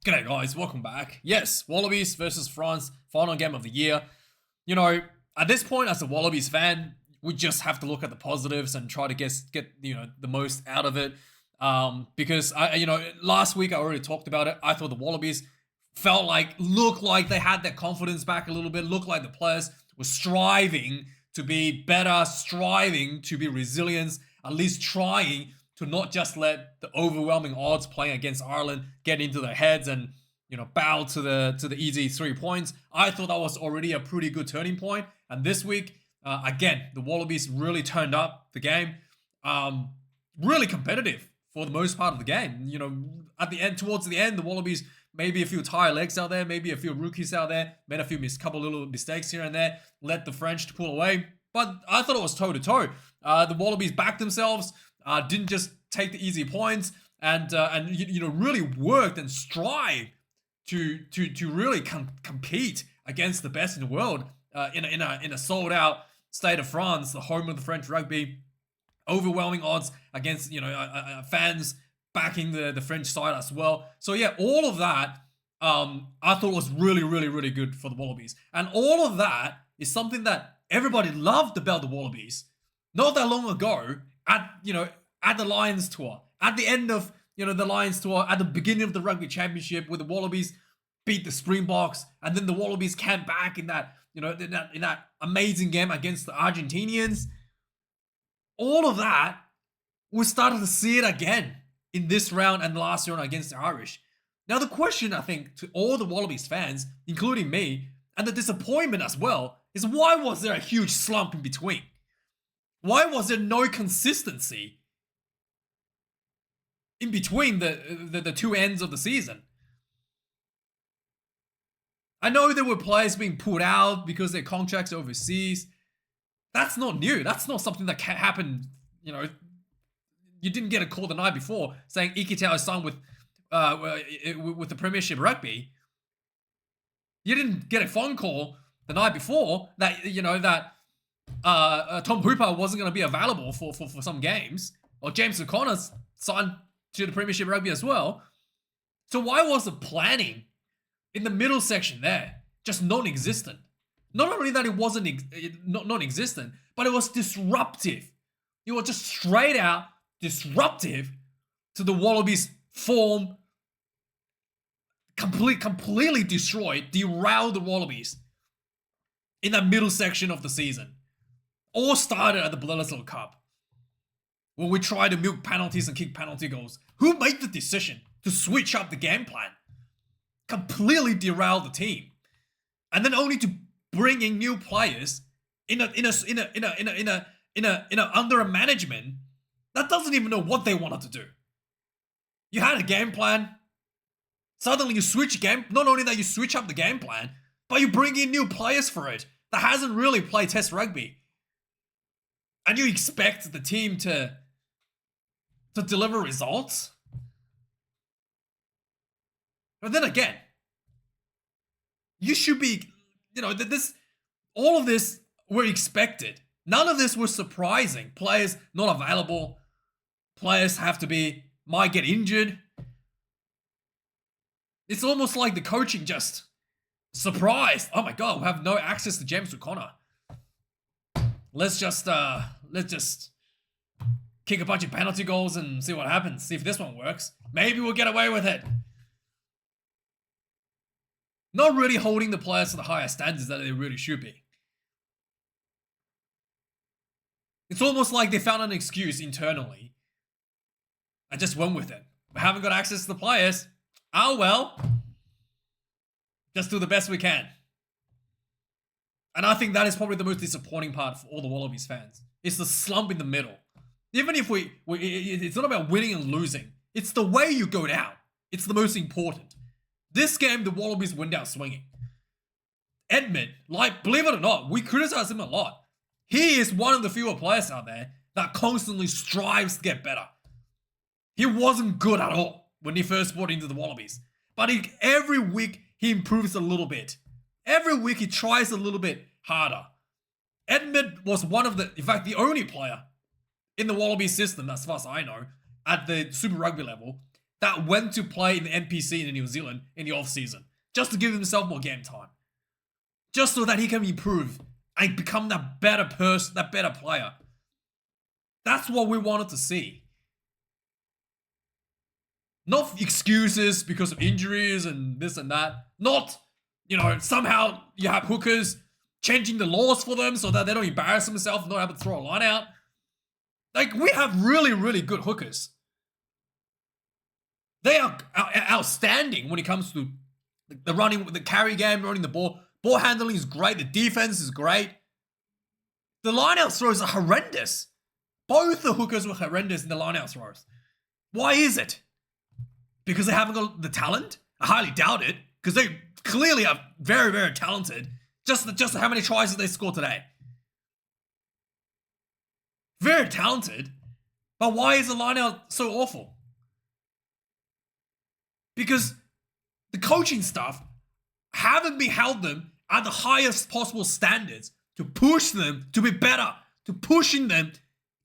G'day guys, welcome back. Yes, Wallabies versus France, final game of the year. You know, at this point as a Wallabies fan, we just have to look at the positives and try to get the most out of it. Because last week I already talked about it. I thought the Wallabies looked like they had their confidence back a little bit. Looked like the players were striving to be better, striving to be resilient, at least trying to not just let the overwhelming odds playing against Ireland get into their heads and, bow to the easy 3 points. I thought that was already a pretty good turning point. And this week, again, the Wallabies really turned up the game. Really competitive for the most part of the game. Towards the end, the Wallabies, maybe a few tired legs out there, maybe a few rookies out there, made a couple little mistakes here and there, let the French to pull away. But I thought it was toe-to-toe. The Wallabies backed themselves, didn't just take the easy points, and really worked and strived to really compete against the best in the world in a sold out state of France, the home of the French rugby. Overwhelming odds against fans backing the French side as well. So yeah, all of that I thought was really, really, really good for the Wallabies, and all of that is something that everybody loved about the Wallabies not that long ago at the Lions tour, at the end of the Lions tour, at the beginning of the Rugby Championship, where the Wallabies beat the Springboks, and then the Wallabies came back in that in that amazing game against the Argentinians. All of that, we started to see it again in this round and the last round against the Irish. Now the question, I think, to all the Wallabies fans, including me, and the disappointment as well, is why was there a huge slump in between? Why was there no consistency in between the two ends of the season? I know there were players being pulled out because their contracts are overseas. That's not new. That's not something that happened. You didn't get a call the night before saying Ikitau is signed with the Premiership Rugby. You didn't get a phone call the night before that Tom Hooper wasn't going to be available for some games, or James O'Connor signed to the Premiership Rugby as well. So why was the planning in the middle section there just non-existent? Not only that it wasn't non-existent, but it was disruptive. It was just straight out disruptive to the Wallabies' form. Completely destroyed, derailed the Wallabies in that middle section of the season. All started at the Bledisloe Cup, when we tried to milk penalties and kick penalty goals. Who made the decision to switch up the game plan? Completely derailed the team, and then only to bring in new players in under a management that doesn't even know what they wanted to do. You had a game plan. Suddenly you switch game. Not only that, you switch up the game plan, but you bring in new players for it that hasn't really played Test rugby, and you expect the team to deliver results. But then again, you should be, all of this were expected. None of this was surprising. Players not available. Players might get injured. It's almost like the coaching just surprised. Oh my God, we have no access to James O'Connor. Let's just kick a bunch of penalty goals and see what happens. See if this one works. Maybe we'll get away with it. Not really holding the players to the higher standards that they really should be. It's almost like they found an excuse internally and just went with it. We haven't got access to the players. Oh well. Just do the best we can. And I think that is probably the most disappointing part for all the Wallabies fans. It's the slump in the middle. Even if it's not about winning and losing. It's the way you go down. It's the most important. This game, the Wallabies went down swinging. Edmund, believe it or not, we criticize him a lot. He is one of the fewer players out there that constantly strives to get better. He wasn't good at all when he first brought into the Wallabies. But every week, he improves a little bit. Every week, he tries a little bit harder. Edmund was in fact, the only player in the Wallabies system, as far as I know, at the Super Rugby level, that went to play in the NPC in New Zealand in the off-season just to give himself more game time. Just so that he can improve and become that better person, that better player. That's what we wanted to see. Not excuses because of injuries and this and that. Not, somehow you have hookers changing the laws for them so that they don't embarrass themselves and not able to throw a line out. Like, we have really, really good hookers. They are outstanding when it comes to the running, the carry game, running the ball. Ball handling is great. The defense is great. The line-out throws are horrendous. Both the hookers were horrendous in the line-out throws. Why is it? Because they haven't got the talent? I highly doubt it. Because they clearly are very, very talented. Just how many tries did they score today? Very talented. But why is the line-out so awful? Because the coaching staff haven't beheld them at the highest possible standards to push them to be better, to pushing them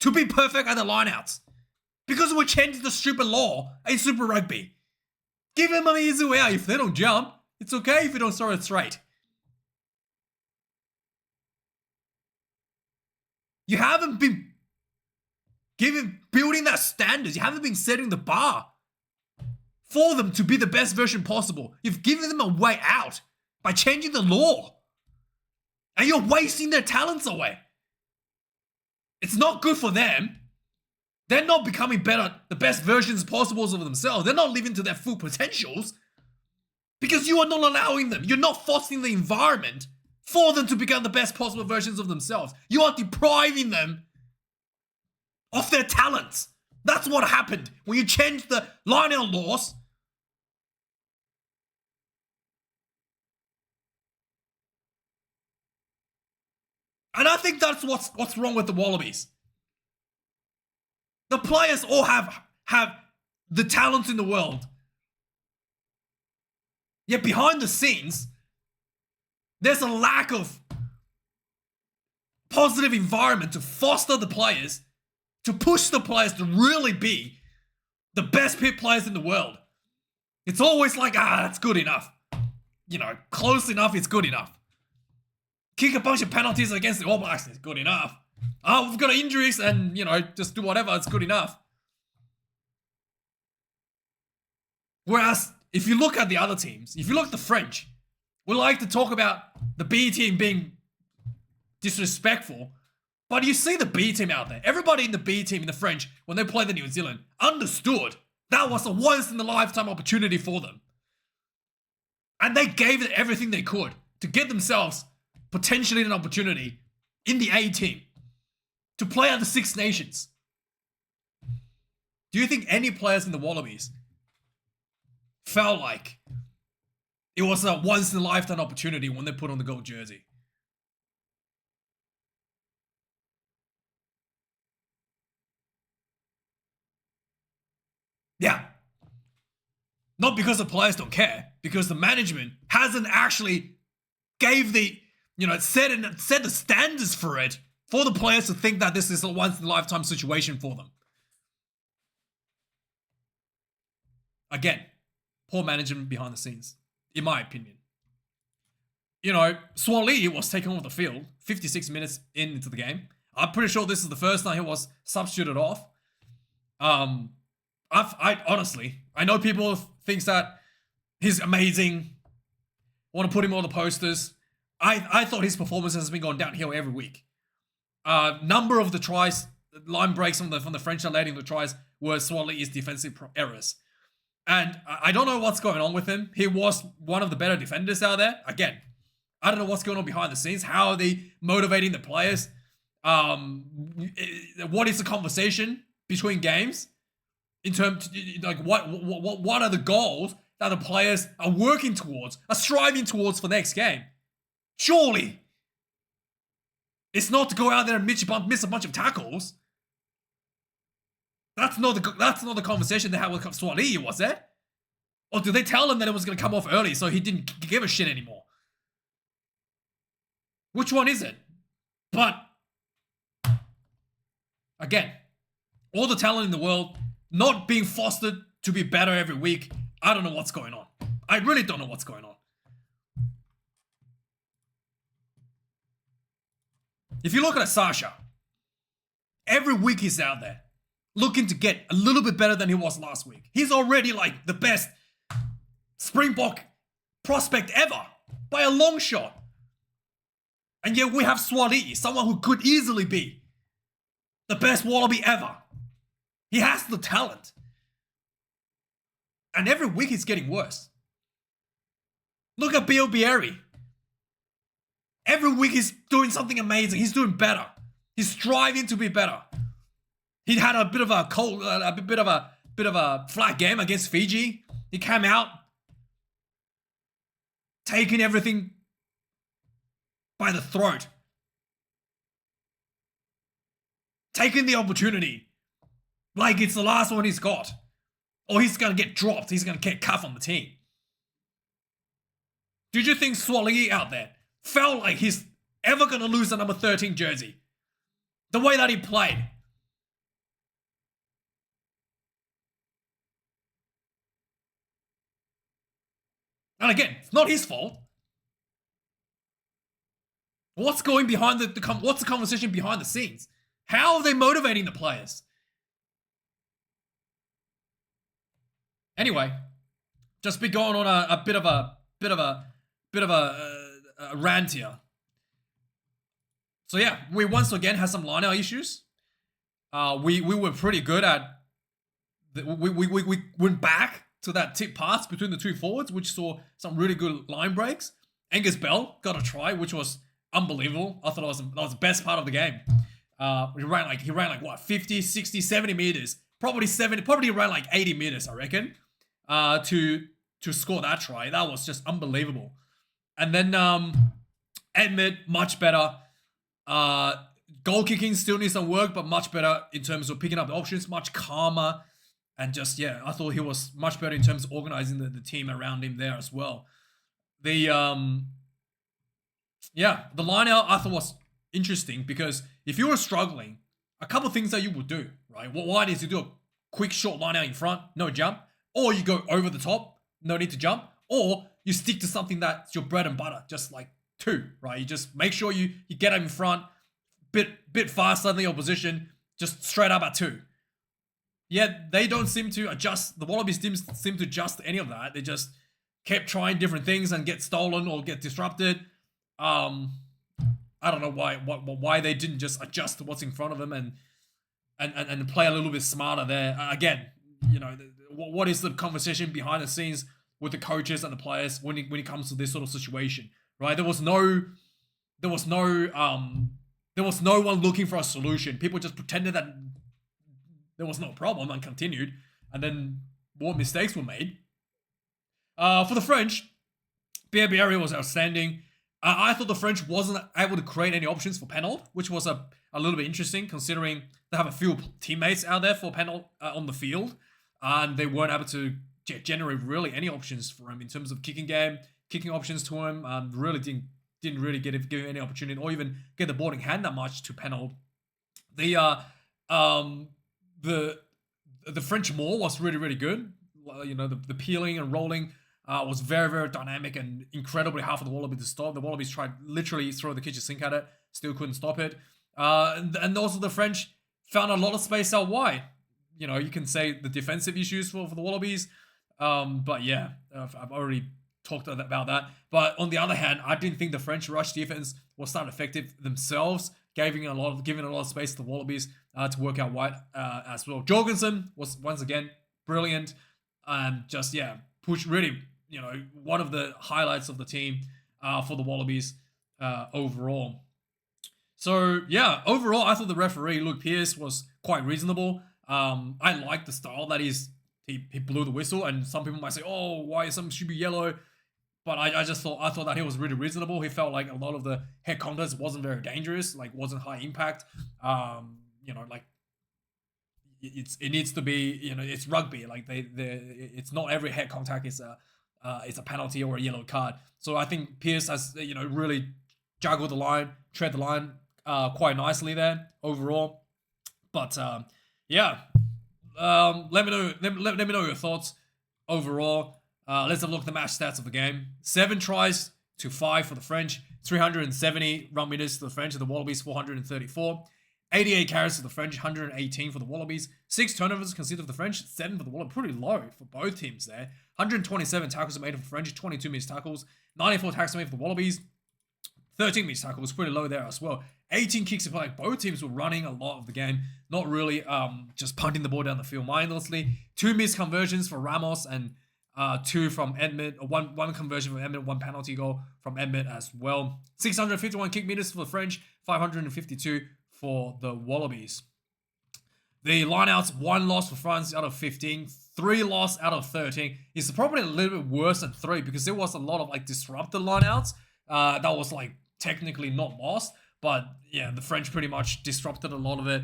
to be perfect at the lineouts. Because we changed the stupid law in Super Rugby. Give them an easy way out. If they don't jump, it's okay if you don't throw it straight. You haven't been building that standards. You haven't been setting the bar for them to be the best version possible. You've given them a way out by changing the law. And you're wasting their talents away. It's not good for them. They're not becoming better, the best versions possible of themselves. They're not living to their full potentials. Because you are not allowing them. You're not fostering the environment for them to become the best possible versions of themselves. You are depriving them of their talents. That's what happened when you changed the line-out laws. And I think that's what's wrong with the Wallabies. The players all have the talent in the world. Yet behind the scenes, there's a lack of positive environment to foster the players, to push the players to really be the best pit players in the world. It's always like, that's good enough. Close enough, it's good enough. Kick a bunch of penalties against the All Blacks, it's good enough. We've got injuries and, just do whatever, it's good enough. Whereas, if you look at the other teams, if you look at the French, we like to talk about the B team being disrespectful, but you see the B team out there. Everybody in the B team in the French, when they played the New Zealand, understood that was a once-in-a-lifetime opportunity for them. And they gave it everything they could to get themselves potentially an opportunity in the A team to play at the Six Nations. Do you think any players in the Wallabies felt like it was a once-in-a-lifetime opportunity when they put on the gold jersey? Yeah. Not because the players don't care, because the management hasn't actually gave the, set the standards for it, for the players to think that this is a once-in-a-lifetime situation for them. Again, poor management behind the scenes, in my opinion. Suallii was taken off the field 56 minutes into the game. I'm pretty sure this is the first time he was substituted off. I honestly, I know people think that he's amazing, want to put him on the posters. I thought his performance has been going downhill every week. Number of the tries, line breaks from the French leading the tries were Suallii's defensive errors. And I don't know what's going on with him. He was one of the better defenders out there. Again, I don't know what's going on behind the scenes. How are they motivating the players? What is the conversation between games? In terms, what are the goals that the players are working towards, are striving towards for next game? Surely, it's not to go out there and miss a bunch of tackles. That's not the conversation they had with Suallii, was it? Or did they tell him that it was going to come off early so he didn't give a shit anymore? Which one is it? But again, all the talent in the world not being fostered to be better every week. I don't know what's going on. I really don't know what's going on. If you look at Sasha, every week he's out there looking to get a little bit better than he was last week. He's already like the best Springbok prospect ever by a long shot. And yet we have Suallii, someone who could easily be the best Wallaby ever. He has the talent. And every week he's getting worse. Look at Bielbieri. Every week he's doing something amazing. He's doing better. He's striving to be better. He had a bit of a flat game against Fiji. He came out taking everything by the throat. Taking the opportunity like it's the last one he's got. Or he's going to get dropped. He's going to get cut from the team. Did you think Suallii out there felt like he's ever going to lose the number 13 jersey? The way that he played. And again, it's not his fault. What's going behind what's the conversation behind the scenes? How are they motivating the players? Anyway, just be going on a bit of a rant here. So yeah, we once again had some lineout issues. We were pretty good at. We went back to that tip pass between the two forwards, which saw some really good line breaks. Angus Bell got a try, which was unbelievable. I thought that was the best part of the game. He ran like what, 50, 60, 70 meters. Probably ran like 80 meters, I reckon. To score that try. That was just unbelievable. And then Edmund, much better. Goal kicking still needs some work, but much better in terms of picking up the options, much calmer. And just, yeah, I thought he was much better in terms of organizing the team around him there as well. The line out I thought was interesting because if you were struggling, a couple of things that you would do, right? One is you do a quick short line out in front, no jump, or you go over the top, no need to jump, or you stick to something that's your bread and butter, just like two, right? You just make sure you get them in front, bit faster than the opposition, just straight up at two. Yet they don't seem to adjust. The Wallabies didn't seem to adjust any of that. They just kept trying different things and get stolen or get disrupted. I don't know why they didn't just adjust to what's in front of them and play a little bit smarter there. Again, you know, what is the conversation behind the scenes with the coaches and the players when it comes to this sort of situation, right? There was no one looking for a solution. People just pretended that there was no problem and continued, and then more mistakes were made. For the French, Bielbieri was outstanding. I thought the French wasn't able to create any options for Penald, which was a little bit interesting considering they have a few teammates out there for Penald on the field, and they weren't able to generate really any options for him in terms of kicking options to him. Really didn't really give him any opportunity or even get the ball in hand that much to Penald. The French maul was really, really good. You know, the peeling and rolling was very, very dynamic and incredibly hard for the Wallabies to stop. The Wallabies tried literally throw the kitchen sink at it, still couldn't stop it. And also the French found a lot of space out wide. You know, you can say the defensive issues for the Wallabies. But yeah, I've already talked about that. But on the other hand, I didn't think the French rush defense was that effective themselves, giving a lot of space to the Wallabies to work out wide as well. Jorgensen was once again brilliant and just push really, you know, one of the highlights of the team for the Wallabies overall. So yeah, overall I thought the referee Luke Pearce was quite reasonable. I like the style that he blew the whistle, and some people might say, oh, why some should be yellow? But I thought that he was really reasonable. He felt like a lot of the head contacts wasn't very dangerous, like wasn't high impact. You know, like it needs to be, you know, it's rugby. Like it's not every head contact is a penalty or a yellow card. So I think Pearce has, you know, really juggled the line, tread the line quite nicely there overall. But yeah, Let me know. Let me know your thoughts overall. Let's have a look at the match stats of the game. 7 tries to 5 for the French. 370 run meters to the French. And the Wallabies 434. 88 carries for the French. 118 for the Wallabies. 6 turnovers conceded for the French. 7 for the Wallabies. Pretty low for both teams there. 127 tackles made for the French. 22 missed tackles. 94 tackles made for the Wallabies. 13 missed tackles, pretty low there as well. 18 kicks to play. Both teams were running a lot of the game, not really just punting the ball down the field mindlessly. 2 missed conversions for Ramos and 2 from Edmund. One conversion from Edmund, 1 penalty goal from Edmund as well. 651 kick meters for the French, 552 for the Wallabies. The lineouts, 1 loss for France out of 15, 3 loss out of 13. It's probably a little bit worse than 3 because there was a lot of like disrupted lineouts. That was like technically not lost, but yeah, the French pretty much disrupted a lot of it.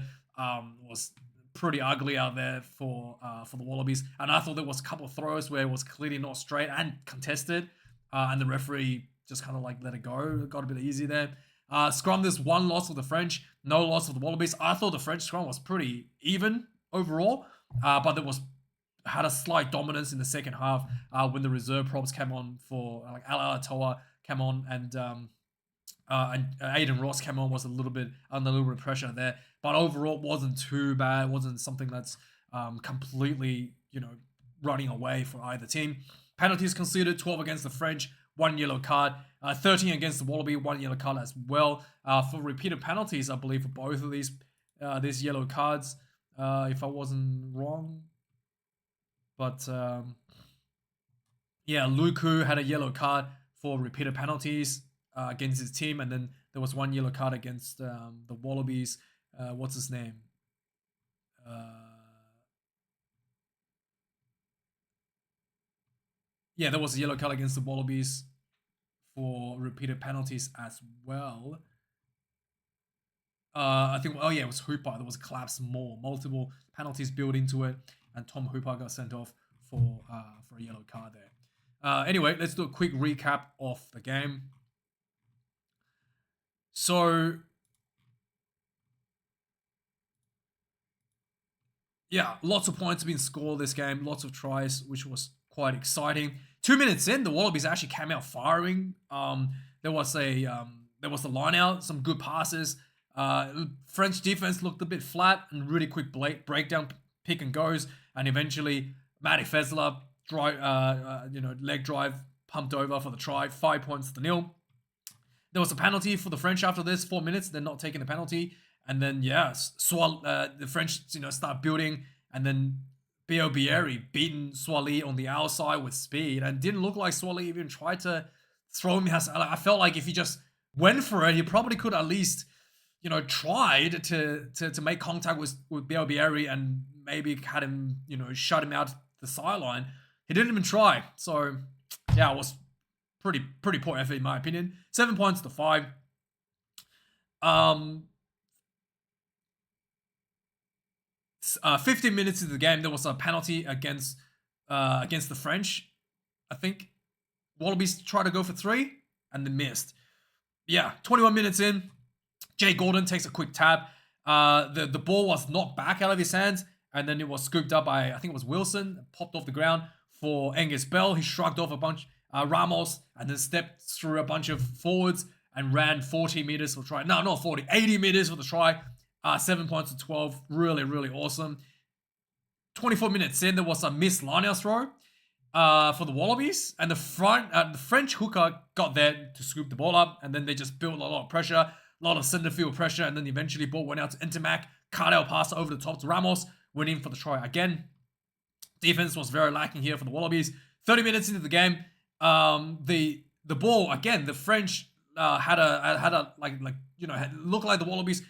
Was pretty ugly out there for the Wallabies, and I thought there was a couple of throws where it was clearly not straight and contested, and the referee just kind of like let it go. It got a bit easy there. Scrum, there's 1 loss for the French, no loss for the Wallabies. I thought the French scrum was pretty even overall, but there had a slight dominance in the second half when the reserve props came on for like Alatoa came on and Aiden Ross came on, was a little bit under a little bit of pressure there, but overall it wasn't too bad. It wasn't something that's completely running away for either team. Penalties conceded, 12 against the French, 1 yellow card, 13 against the Wallaby, 1 yellow card as well. For repeated penalties, I believe for both of these yellow cards, if I wasn't wrong, but yeah, Luku had a yellow card for repeated penalties against his team, and then there was 1 yellow card against the Wallabies. What's his name? Yeah, there was a yellow card against the Wallabies for repeated penalties as well. I think, oh yeah, it was Hooper. There was collapse more, multiple penalties built into it, and Tom Hooper got sent off for a yellow card there. Anyway, let's do a quick recap of the game. So, yeah, lots of points have been scored this game, lots of tries, which was quite exciting. 2 minutes in, the Wallabies actually came out firing. There was the line out, some good passes. French defense looked a bit flat and really quick breakdown, pick and goes, and eventually Matty Fezler leg drive pumped over for the try, 5 points to 0. There was a penalty for the French after this, 4 minutes. They're not taking the penalty, and then the French start building, and then Bieri beaten Suallii on the outside with speed, and didn't look like Suallii even tried to throw him. I felt like if he just went for it, he probably could at least tried to make contact with Bieri and maybe had him shut him out the sideline. He didn't even try. So yeah, it was pretty poor effort in my opinion. 7 points to 5. 15 minutes into the game, there was a penalty against the French. I think Wallabies tried to go for 3 and then missed. Yeah, 21 minutes in, Jay Gordon takes a quick tap. The ball was knocked back out of his hands, and then it was scooped up by, I think it was Wilson, popped off the ground for Angus Bell. He shrugged off a bunch Ramos, and then stepped through a bunch of forwards and ran 40 meters for the try. No, not 40, 80 meters for the try. 7 points to 12. Really, really awesome. 24 minutes in, there was a missed lineout throw for the Wallabies, and the French hooker got there to scoop the ball up, and then they just built a lot of pressure, a lot of center field pressure, and then eventually ball went out to Intermac. Cardell passed over the top to Ramos, went in for the try again. Defense was very lacking here for the Wallabies. 30 minutes into the game, the ball again. The French looked like the Wallabies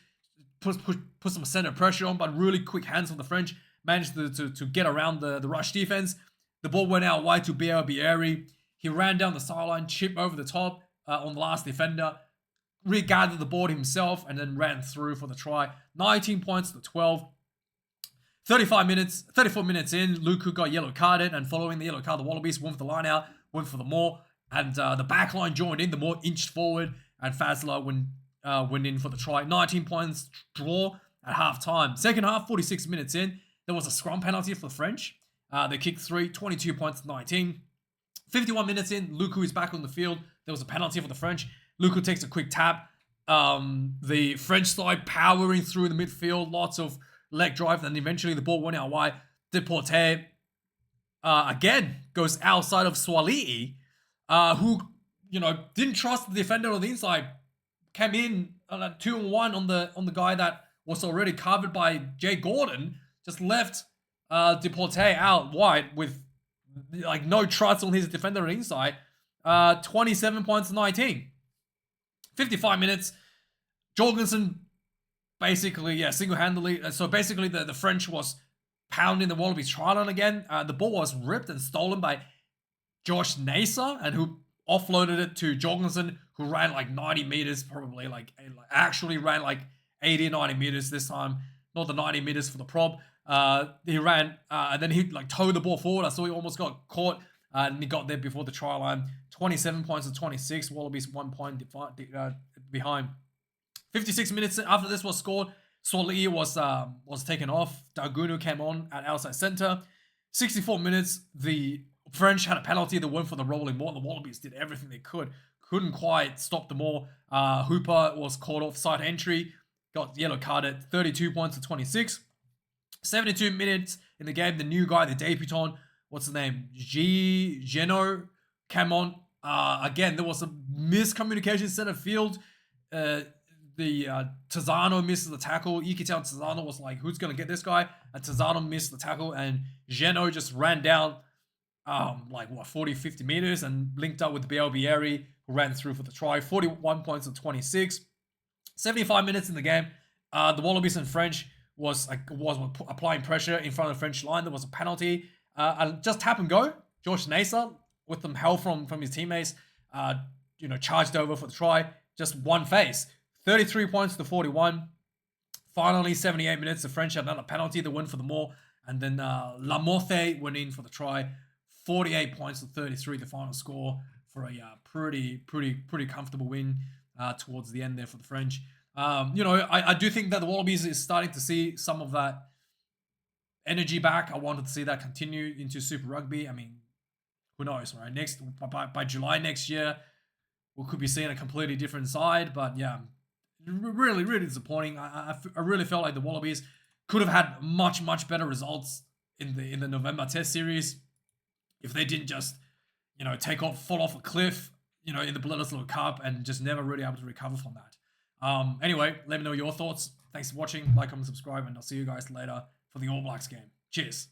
put some center pressure on, but really quick hands from the French managed to get around the rush defense. The ball went out wide to Bieri. He ran down the sideline, chipped over the top on the last defender, regathered the ball himself, and then ran through for the try. 19 points to 12. 34 minutes in, Luku got yellow carded, and following the yellow card, the Wallabies went for the line out, went for the more, and the back line joined in. The more inched forward, and Fazler went in for the try. 19 points draw at half time. Second half, 46 minutes in, there was a scrum penalty for the French. They kicked 3, 22 points to 19. 51 minutes in, Luku is back on the field. There was a penalty for the French. Luku takes a quick tap. The French side powering through the midfield, lots of leg drive, and eventually the ball went out wide. Deporté again goes outside of Suallii, who didn't trust the defender on the inside. Came in 2-on-1 on the guy that was already covered by Jay Gordon. Just left Deporté out wide with like no trust on his defender on the inside. 27 points to 19. 55 minutes. Jorgensen basically, single-handedly. So basically the French was pounding the Wallabies try line again. The ball was ripped and stolen by Josh Naser, and who offloaded it to Jorgensen, who ran like 90 meters, probably actually ran like 80, 90 meters this time. Not the 90 meters for the prop. He ran, and then he like towed the ball forward. I saw he almost got caught, and he got there before the try line. 27 points to 26. Wallabies 1 point behind. 56 minutes after this was scored, Suallii was taken off. Daugunu came on at outside center. 64 minutes, the French had a penalty that went for the rolling ball. The Wallabies did everything they could. Couldn't quite stop them all. Hooper was caught off side entry. Got yellow carded. 32 points to 26. 72 minutes in the game. The new guy, the debutant, what's his name? Geno came on. Again, there was a miscommunication center field. Tazano misses the tackle. You could tell Tazano was like, who's going to get this guy? And Tazano missed the tackle, and Geno just ran down 40, 50 meters and linked up with Bielbieri, who ran through for the try. 41 points to 26. 75 minutes in the game. The Wallabies and French was applying pressure in front of the French line. There was a penalty. And just tap and go. Josh Naser, with some help from his teammates, charged over for the try. Just one face. 33 points to 41. Finally, 78 minutes. The French had another penalty. They went for the more. And then Lamothe went in for the try. 48 points to 33, the final score for a pretty comfortable win towards the end there for the French. I do think that the Wallabies is starting to see some of that energy back. I wanted to see that continue into Super Rugby. I mean, who knows, right? By July next year, we could be seeing a completely different side. But yeah, really, really disappointing. I really felt like the Wallabies could have had much better results in the November Test series if they didn't just fall off a cliff in the Bledisloe Cup and just never really able to recover from that. Anyway, let me know your thoughts. Thanks for watching. Like, comment, subscribe, and I'll see you guys later for the All Blacks game. Cheers.